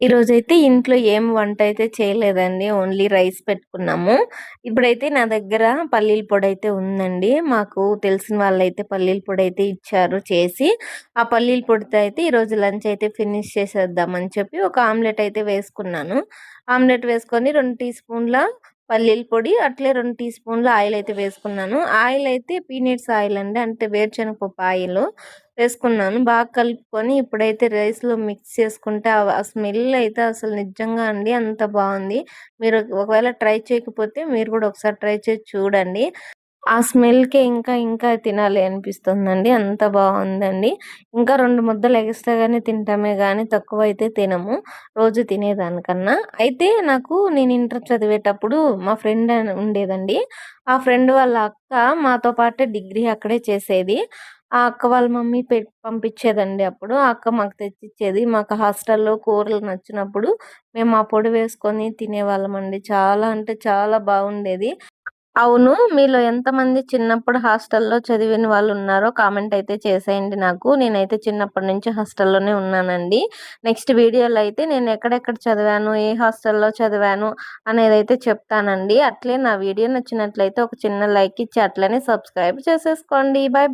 ఈరోజైతే ఇంట్లో ఏం వంట అయితే చేయలేదండి. ఓన్లీ రైస్ పెట్టుకున్నాము. ఇప్పుడైతే నా దగ్గర పల్లీల పొడైతే ఉందండి. మాకు తెలిసిన వాళ్ళైతే పల్లీల పొడైతే ఇచ్చారు చేసి. ఆ పల్లీల పొడితో అయితే ఈరోజు లంచ్ అయితే ఫినిష్ చేసేద్దామని చెప్పి ఒక ఆమ్లెట్ అయితే వేసుకున్నాను. ఆమ్లెట్ వేసుకొని 2 టీ స్పూన్ల పల్లీల పొడి, అట్లే 2 టీ స్పూన్ల ఆయిల్ అయితే వేసుకున్నాను. ఆయిల్ అయితే పీనట్స్ ఆయిల్ అండి. అంటే వేరుశనగపప్పు ఆయిలు. వేసుకున్నాను. బాగా కలుపుకొని ఇప్పుడైతే రైస్‌లో మిక్స్ చేసుకుంటే ఆ స్మెల్ అయితే అసలు నిజంగా అండి అంత బావుంది. మీరు ఒకవేళ ట్రై చేయకపోతే మీరు కూడా ఒకసారి ట్రై చేసి చూడండి. ఆ స్మెల్‌కే ఇంకా ఇంకా తినాలి అనిపిస్తుందండి. అంత బావుందండి. ఇంకా 2 ముద్దలు ఎగస్ట్రా గాని తింటామే గానీ తక్కువైతే తినము. రోజు తినేదానికన్నా. అయితే నేను ఇంటర్ చదివేటప్పుడు మా ఫ్రెండ్ ఉండేదండి. ఆ ఫ్రెండ్ వాళ్ళ అక్క మాతో పాటే డిగ్రీ అక్కడే చేసేది. ఆ అక్క వాళ్ళ మమ్మీ పంపించేదండి అప్పుడు. ఆ అక్క మాకు తెచ్చిచ్చేది. మాకు హాస్టల్‌లో కూరలు నచ్చినప్పుడు మేము ఆ పొడి వేసుకొని తినేవాళ్ళమండి. చాలా అంటే చాలా బాగుండేది. అవును. మీలో ఎంతమంది చిన్నప్పుడు హాస్టల్‌లో చదివిన వాళ్ళున్నారో కామెంట్ అయితే చేసేయండి నాకు. నేనైతే చిన్నప్పటి నుంచి హాస్టల్‌లోనే ఉన్నానండి. నెక్స్ట్ వీడియోలో అయితే నేను ఎక్కడెక్కడ చదివాను, ఏ హాస్టల్‌లో చదివాను అనేదైతే చెప్తానండి. అట్లే నా వీడియో నచ్చినట్లయితే ఒక చిన్న లైక్ ఇచ్చి అట్లనే సబ్స్క్రైబ్ చేసేసుకోండి. బాయ్.